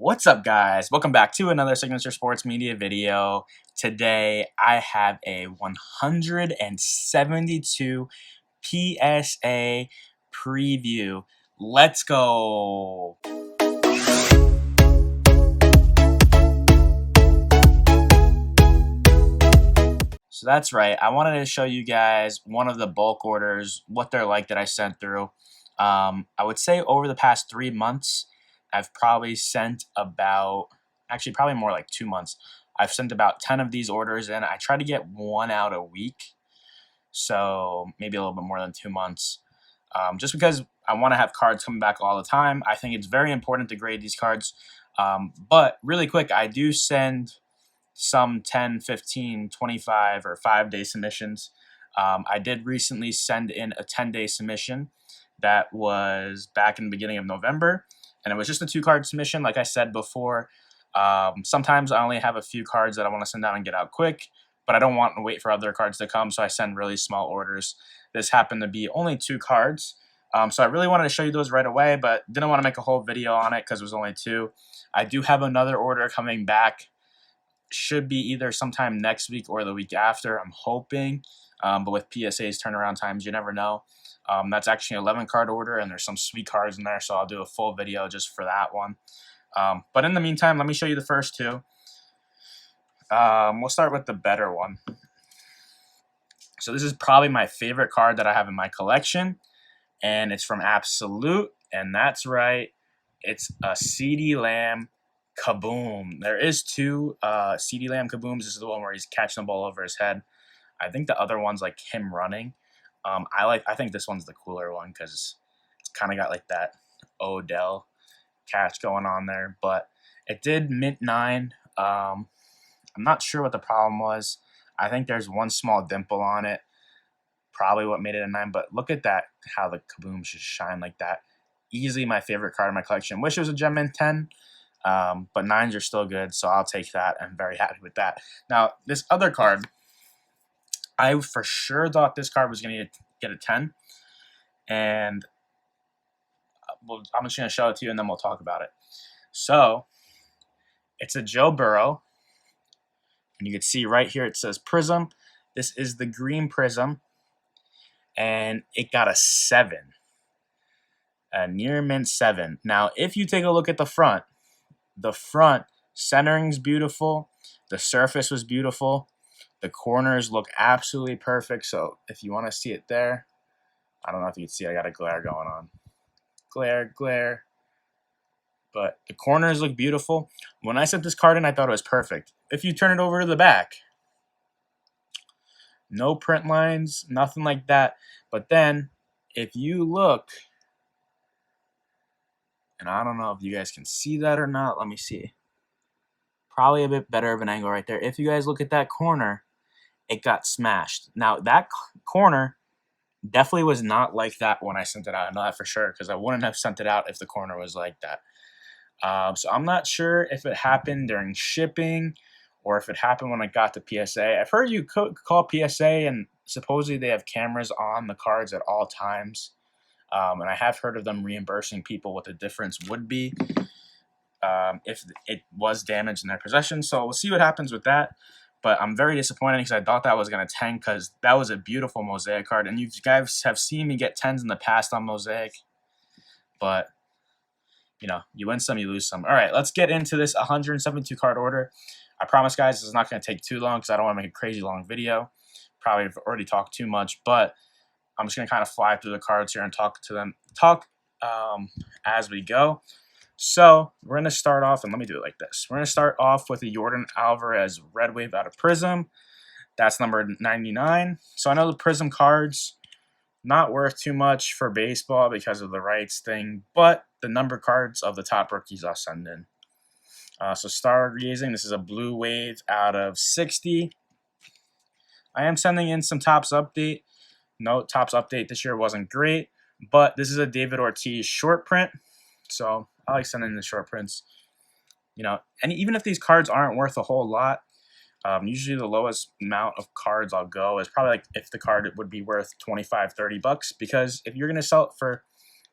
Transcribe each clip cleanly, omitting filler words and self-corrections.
What's up, guys? Welcome back to another Signature Sports Media video. Today, I have a 172 PSA preview. Let's go! So that's right. I wanted to show you guys one of the bulk orders, what they're like that I sent through. I would say over the past 3 months, I've probably sent about, actually probably more like 2 months. I've sent about 10 of these orders in. I try to get one out a week, so maybe a little bit more than 2 months. Just because I want to have cards coming back all the time. I think it's very important to grade these cards. But really quick, I do send some 10, 15, 25, or 5-day submissions. I did recently send in a 10-day submission that was back in the beginning of November, and it was just a 2-card submission, like I said before. Sometimes I only have a few cards that I want to send out and get out quick, but I don't want to wait for other cards to come, so I send really small orders. This happened to be only 2 cards, so I really wanted to show you those right away, but didn't want to make a whole video on it because it was only 2. I do have another order coming back. Should be either sometime next week or the week after, I'm hoping. But with PSA's turnaround times, you never know. That's actually an 11-card order, and there's some sweet cards in there, so I'll do a full video just for that one. But in the meantime, let me show you the first 2. We'll start with the better one. So this is probably my favorite card that I have in my collection, and it's from Absolute, and that's right, it's a CeeDee Lamb Kaboom. There is 2 CeeDee Lamb Kabooms. This is the one where he's catching the ball over his head. I think the other one's like him running. I think this one's the cooler one because it's kind of got like that Odell catch going on there. But it did mint 9. I'm not sure what the problem was. I think there's one small dimple on it. Probably what made it a 9. But look at that, how the Kabooms just shine like that. Easily my favorite card in my collection. Wish it was a gem mint 10. But 9s are still good, so I'll take that. I'm very happy with that. Now, this other card, I for sure thought this card was going to get a 10. And I'm just going to show it to you, and then we'll talk about it. So, it's a Joe Burrow. And you can see right here it says Prism. This is the green Prism. And it got a 7. A near mint 7. Now, if you take a look at the front centering's beautiful. The surface was beautiful. The corners look absolutely perfect. So if you want to see it there, I don't know if you can see, I got a glare going on. Glare. But the corners look beautiful. When I set this card in, I thought it was perfect. If you turn it over to the back, no print lines, nothing like that. But then if you look, and I don't know if you guys can see that or not. Let me see. Probably a bit better of an angle right there. If you guys look at that corner, it got smashed. Now, that corner definitely was not like that when I sent it out. I know that for sure because I wouldn't have sent it out if the corner was like that. So I'm not sure if it happened during shipping or if it happened when it got to PSA. I've heard you could call PSA, and supposedly they have cameras on the cards at all times. And I have heard of them reimbursing people what the difference would be if it was damaged in their possession. So we'll see what happens with that. But I'm very disappointed because I thought that was going to 10 because that was a beautiful Mosaic card. And you guys have seen me get 10s in the past on Mosaic. But, you know, you win some, you lose some. All right, let's get into this 172 card order. I promise, guys, this is not going to take too long because I don't want to make a crazy long video. Probably have already talked too much, but I'm just going to kind of fly through the cards here and talk as we go. So we're going to start off, and let me do it like this. We're going to start off with a Yordan Alvarez Red Wave out of Prism. That's number 99. So I know the Prism cards, not worth too much for baseball because of the rights thing, but the number cards of the top rookies I'll send in. So Stargazing, this is a Blue Wave out of 60. I am sending in some Topps Update. No, Topps Update this year wasn't great, but this is a David Ortiz short print, so I like sending in the short prints. You know, and even if these cards aren't worth a whole lot, usually the lowest amount of cards I'll go is probably like if the card would be worth $25, $30, because if you're going to sell it for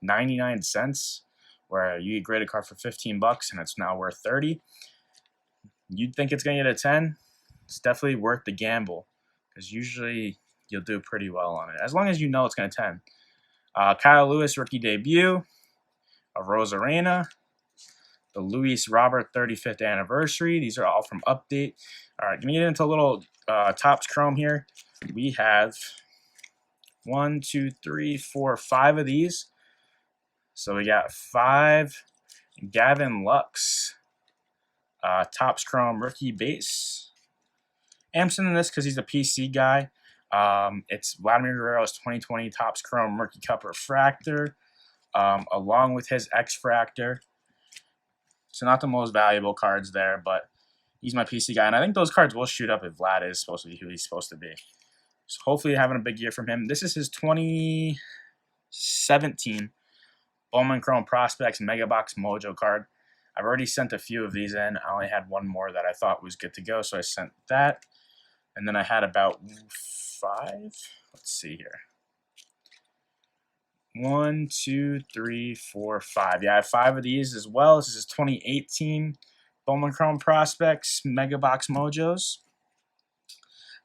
99 cents where you grade a card for 15 bucks and it's now worth 30. You'd think it's going to get a 10. It's definitely worth the gamble because usually you'll do pretty well on it, as long as you know it's going to 10. Kyle Lewis, rookie debut. A Rosarena. The Luis Robert 35th anniversary. These are all from Update. All right, gonna get into a little Topps Chrome here. We have 1, 2, 3, 4, 5 of these. So we got 5 Gavin Lux Topps Chrome rookie base. I'm sending this because he's a PC guy. It's Vladimir Guerrero's 2020 Topps Chrome Rookie Cup Refractor, along with his X-Fractor. So not the most valuable cards there, but he's my PC guy. And I think those cards will shoot up if Vlad is supposed to be who he's supposed to be. So hopefully having a big year from him. This is his 2017 Bowman Chrome Prospects Mega Box Mojo card. I've already sent a few of these in. I only had one more that I thought was good to go, so I sent that. And then I had about 5. Let's see here. 1, 2, 3, 4, 5. Yeah, I have 5 of these as well. This is 2018 Bowman Chrome Prospects Mega Box Mojos.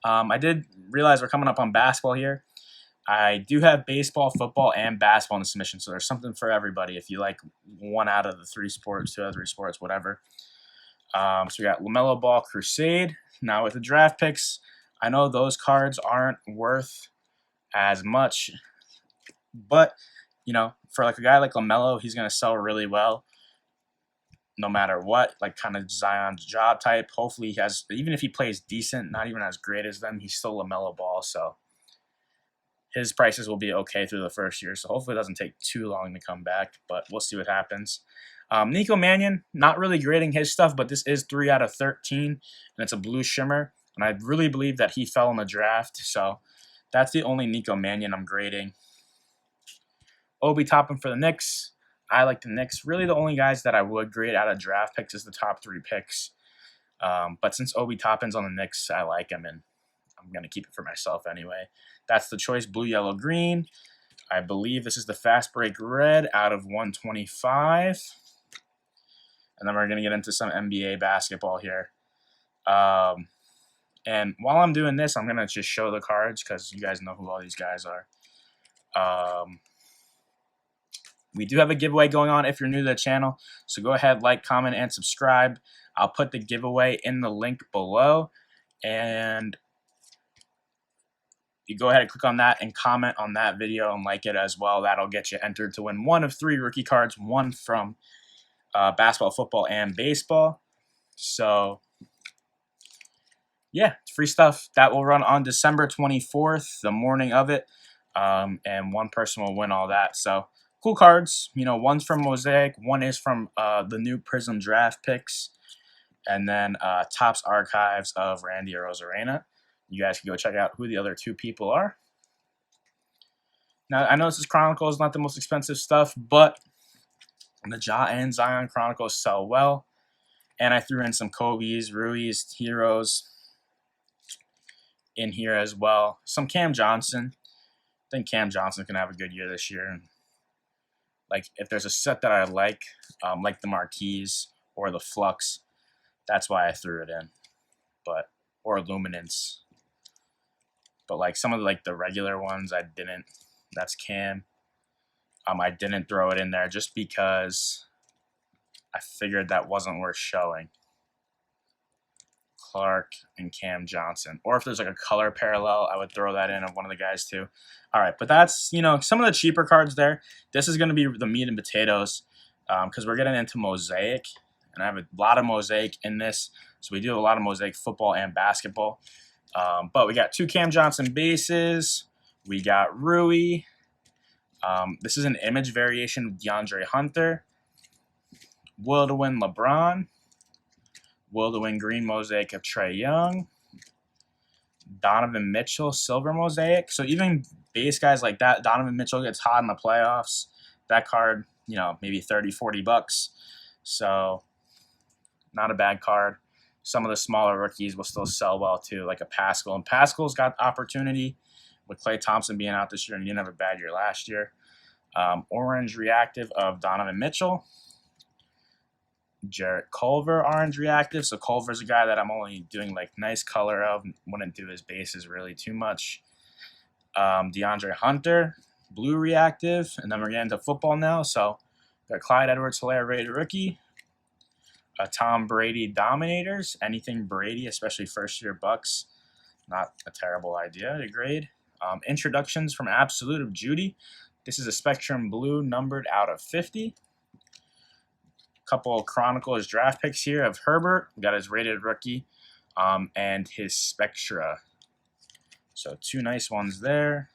I did realize we're coming up on basketball here. I do have baseball, football, and basketball in the submission, so there's something for everybody if you like one out of the 3 sports, 2 out of 3 sports, whatever. So we got LaMelo Ball Crusade. Now with the draft picks, I know those cards aren't worth as much, but, you know, for like a guy like LaMelo, he's going to sell really well no matter what, like kind of Zion's job type. Hopefully he has, even if he plays decent, not even as great as them, he's still LaMelo Ball, so his prices will be okay through the first year, so hopefully it doesn't take too long to come back, but we'll see what happens. Nico Manion, not really grading his stuff, but this is 3 out of 13, and it's a blue shimmer, and I really believe that he fell in the draft, so that's the only Nico Manion I'm grading. Obi Toppin for the Knicks. I like the Knicks. Really the only guys that I would grade out of draft picks is the top 3 picks. But since Obi Toppin's on the Knicks, I like him, and I'm going to keep it for myself anyway. That's the choice, blue, yellow, green. I believe this is the Fast Break Red out of 125. And then we're going to get into some NBA basketball here. And while I'm doing this, I'm going to just show the cards because you guys know who all these guys are. We do have a giveaway going on if you're new to the channel. So go ahead, like, comment, and subscribe. I'll put the giveaway in the link below. And you go ahead and click on that and comment on that video and like it as well. That'll get you entered to win 1 of 3 rookie cards, 1 from basketball, football, and baseball. So yeah, it's free stuff. That will run on December 24th, the morning of it. And 1 person will win all that. So cool cards. You know, 1's from Mosaic, 1 is from the new Prism draft picks. And then Topps Archives of Randy Rosarena. You guys can go check out who the other 2 people are. Now, I know this is Chronicles, not the most expensive stuff, but the Ja and Zion Chronicles sell well. And I threw in some Kobe's, Rui's, Heroes in here as well. Some Cam Johnson. I think Cam Johnson's going to have a good year this year. And like, if there's a set that I like the Marquise or the Flux, that's why I threw it in. But, or Luminance. But like some of the regular ones, I didn't. That's Cam. I didn't throw it in there just because I figured that wasn't worth showing. Clark and Cam Johnson. Or if there's like a color parallel, I would throw that in of one of the guys too. All right, but that's, you know, some of the cheaper cards there. This is going to be the meat and potatoes because we're getting into Mosaic. And I have a lot of Mosaic in this. So we do a lot of Mosaic football and basketball. But we got 2 Cam Johnson bases. We got Rui. This is an image variation of DeAndre Hunter. Will to Win LeBron. Will to Win green mosaic of Trae Young. Donovan Mitchell silver mosaic. So even base guys like that, Donovan Mitchell gets hot in the playoffs. That card, you know, maybe 30, 40 bucks. So not a bad card. Some of the smaller rookies will still sell well too, like a Pascal. And Pascal's got opportunity with Klay Thompson being out this year, and he didn't have a bad year last year. Orange reactive of Donovan Mitchell. Jarrett Culver orange reactive. So Culver's a guy that I'm only doing like nice color of. Wouldn't do his bases really too much. DeAndre Hunter blue reactive. And then we're getting into football now. So got Clyde Edwards-Helaire rated rookie. Tom Brady Dominators. Anything Brady, especially first-year Bucks. Not a terrible idea to grade. Introductions from Absolute of Judy. This is a Spectrum Blue numbered out of 50. Couple of Chronicles draft picks here of Herbert. We got his rated rookie and his Spectra. So 2 nice ones there.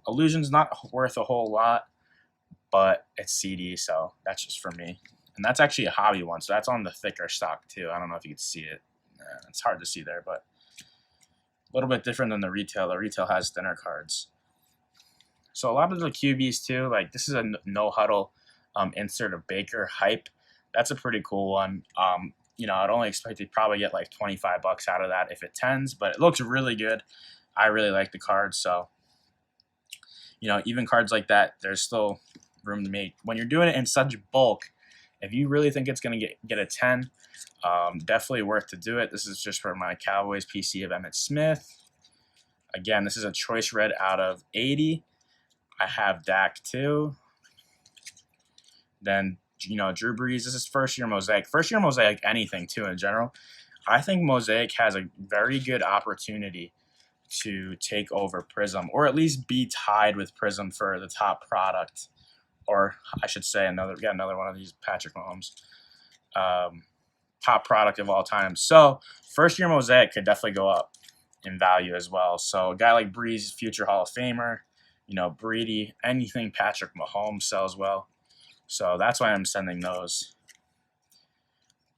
Illusion's not worth a whole lot, but it's CD, so that's just for me. And that's actually a hobby one, so that's on the thicker stock too. I don't know if you can see it. It's hard to see there, but a little bit different than the retail. The retail has thinner cards. So a lot of the QBs too, like this is a no huddle insert of Baker hype. That's a pretty cool one. I'd only expect to probably get like $25 out of that if it tens, but it looks really good. I really like the card, so even cards like that, there's still room to make. When you're doing it in such bulk, if you really think it's going to get a 10, definitely worth to do it. This is just for my Cowboys PC of Emmitt Smith. Again, this is a choice red out of 80. I have Dak too. Then, Drew Brees. This is first-year Mosaic. First-year Mosaic, anything too in general. I think Mosaic has a very good opportunity to take over Prism, or at least be tied with Prism for the top product. Or I should say another one of these Patrick Mahomes. Top product of all time. So first-year Mosaic could definitely go up in value as well. So a guy like Brees, future Hall of Famer. Brady, anything Patrick Mahomes sells well. So that's why I'm sending those.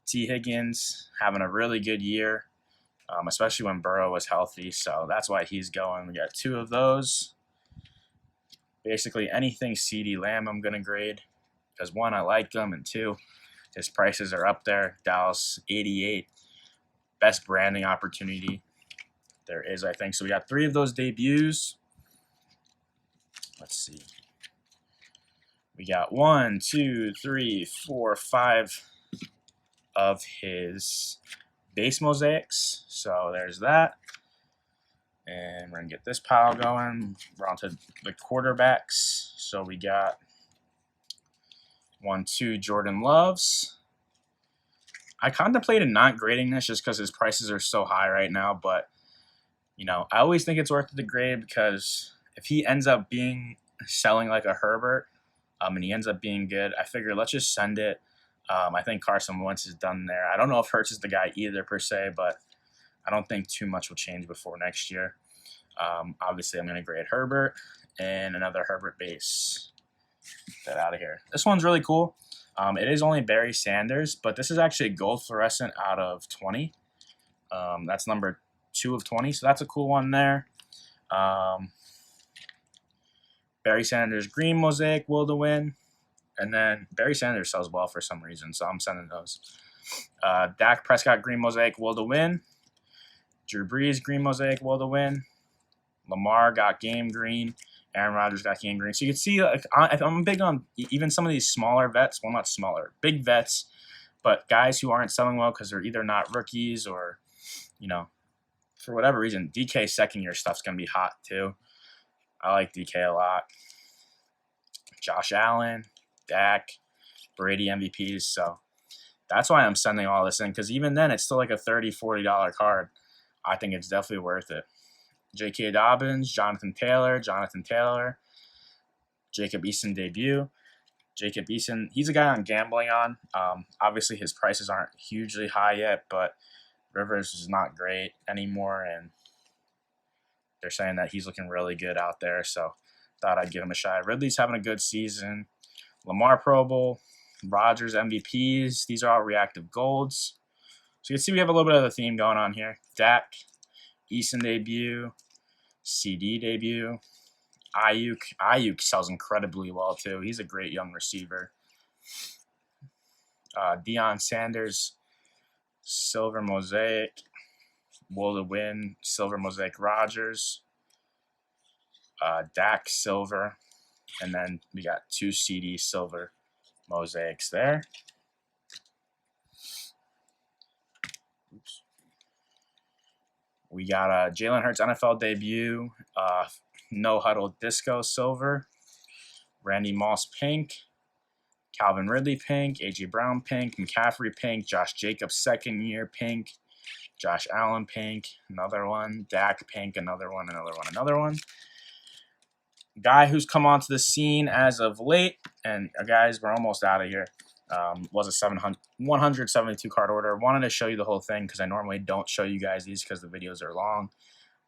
T. Higgins having a really good year, especially when Burrow was healthy. So that's why he's going. We got 2 of those. Basically anything CeeDee Lamb I'm going to grade because 1, I like him, and 2, his prices are up there. Dallas 88, best branding opportunity there is, I think. So we got 3 of those debuts. Let's see. We got 1, 2, 3, 4, 5 of his base mosaics. So there's that. And we're going to get this pile going. We're on to the quarterbacks. So we got 1, 2 Jordan Loves. I contemplated not grading this just because his prices are so high right now. But, I always think it's worth the grade because if he ends up selling like a Herbert, and he ends up being good, I figure let's just send it. I think Carson Wentz is done there. I don't know if Hurts is the guy either per se, but I don't think too much will change before next year. Obviously, I'm going to grade Herbert and another Herbert base. Get out of here. This one's really cool. It is only Barry Sanders, but this is actually gold fluorescent out of 20. That's number 2 of 20, so that's a cool one there. Barry Sanders green mosaic will to win. And then Barry Sanders sells well for some reason, so I'm sending those. Dak Prescott green mosaic will to win. Drew Brees green mosaic will to win. Lamar got game green. Aaron Rodgers got game green. So you can see, like, I'm big on even some of these smaller vets. Well, not smaller, big vets, but guys who aren't selling well because they're either not rookies or, for whatever reason. DK second-year stuff's going to be hot too. I like DK a lot. Josh Allen, Dak, Brady MVPs. So that's why I'm sending all this in, because even then it's still like a $30, $40 card. I think it's definitely worth it. J.K. Dobbins, Jonathan Taylor, Jacob Eason debut. Jacob Eason, he's a guy I'm gambling on. Obviously his prices aren't hugely high yet, but Rivers is not great anymore, and they're saying that he's looking really good out there, so thought I'd give him a shot. Ridley's having a good season. Lamar Pro Bowl, Rodgers MVPs. These are all reactive golds. So you can see we have a little bit of a theme going on here. Dak, Eason debut, CD debut. Ayuk sells incredibly well too. He's a great young receiver. Deion Sanders, silver mosaic. Will to win, silver mosaic Rodgers. Dak silver. And then we got 2 CD silver mosaics there. Oops. We got a Jalen Hurts NFL debut, no huddle disco silver, Randy Moss pink, Calvin Ridley pink, AJ Brown pink, McCaffrey pink, Josh Jacobs second year pink, Josh Allen pink, another one, Dak pink, another one, another one. Guy who's come onto the scene as of late, and guys, we're almost out of here. Was a 172 card order. Wanted to show you the whole thing because I normally don't show you guys these because the videos are long.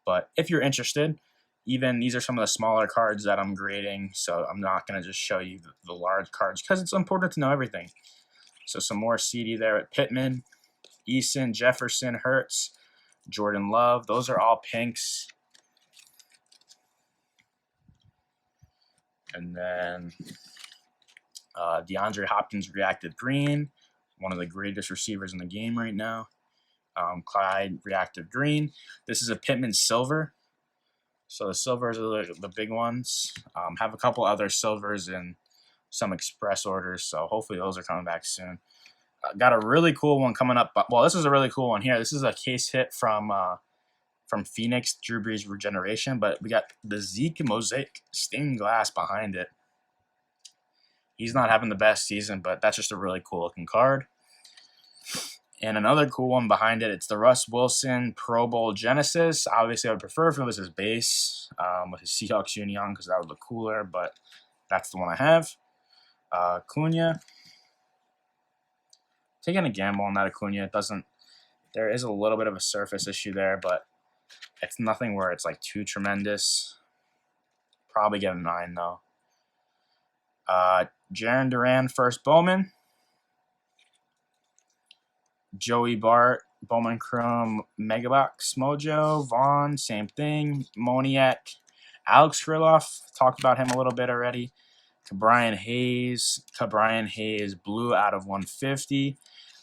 But if you're interested, even these are some of the smaller cards that I'm grading, so I'm not going to just show you the large cards because it's important to know everything. So some more CD there at Pittman, Eason, Jefferson, Hurts, Jordan Love. Those are all pinks. And then DeAndre Hopkins reactive green, one of the greatest receivers in the game right now. Clyde reactive green. This is a Pittman silver. So the silvers are the big ones. Have a couple other silvers in some express orders, so hopefully those are coming back soon. Got a really cool one coming up. Well, this is a really cool one here. This is a case hit from Phoenix, Drew Brees Regeneration, but we got the Zeke mosaic stained glass behind it. He's not having the best season, but that's just a really cool looking card. And another cool one behind it, it's the Russ Wilson Pro Bowl Genesis. Obviously, I would prefer if it was his base with his Seahawks uni on because that would look cooler, but that's the one I have. Acuna. Taking a gamble on that Acuna. There is a little bit of a surface issue there, but it's nothing where it's like too tremendous. Probably get a 9 though. Jaron Duran first Bowman. Joey Bart, Bowman Chrome, Megabox Mojo, Vaughn, same thing. Moniak, Alex Kriloff, talked about him a little bit already. Cabrian Hayes, blue out of 150.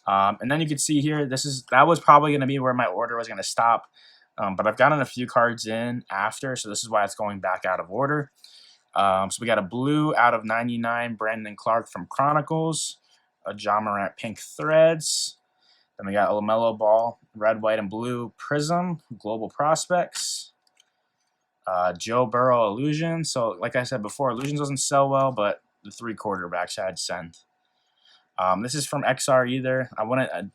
And then you can see here, that was probably going to be where my order was going to stop. But I've gotten a few cards in after, so this is why it's going back out of order. So we got a blue out of 99, Brandon Clark from Chronicles, a John Morant pink threads. Then we got a LaMelo Ball, red, white, and blue Prism, Global Prospects. Joe Burrow Illusion. So like I said before, Illusions doesn't sell well, but the 3 quarterbacks I'd send. This is from XR either.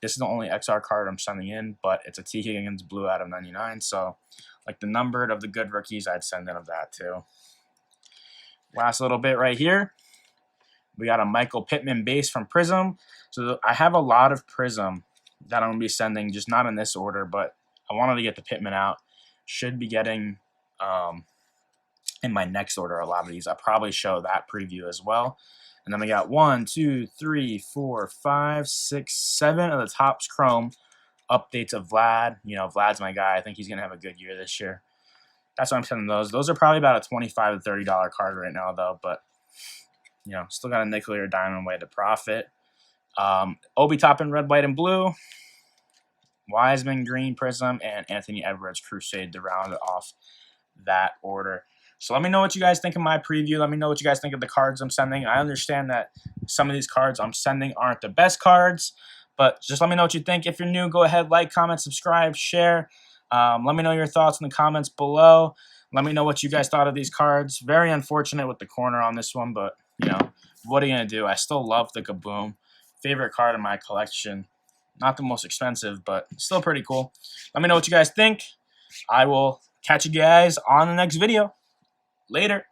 This is the only XR card I'm sending in, but it's a T. Higgins blue out of 99. So like the numbered of the good rookies, I'd send in of that too. Last little bit right here. We got a Michael Pittman base from Prism. So I have a lot of Prism that I'm going to be sending, just not in this order, but I wanted to get the Pittman out. Should be getting in my next order a lot of these. I'll probably show that preview as well. And then we got 1, 2, 3, 4, 5, 6, 7 of the Topps Chrome updates of Vlad. You know, Vlad's my guy. I think he's going to have a good year this year. That's why I'm sending those. Those are probably about a $25 to $30 card right now, though. But, you know, still got a nickel or diamond way to profit. Obi Toppin, red, white, and blue. Wiseman, green Prism, and Anthony Edwards Crusade to round off that order. So let me know what you guys think of my preview. Let me know what you guys think of the cards I'm sending. I understand that some of these cards I'm sending aren't the best cards, but just let me know what you think. If you're new, go ahead, like, comment, subscribe, share. Let me know your thoughts in the comments below. Let me know what you guys thought of these cards. Very unfortunate with the corner on this one, but, you know, what are you going to do? I still love the Kaboom. Favorite card in my collection. Not the most expensive, but still pretty cool. Let me know what you guys think. I will catch you guys on the next video. Later.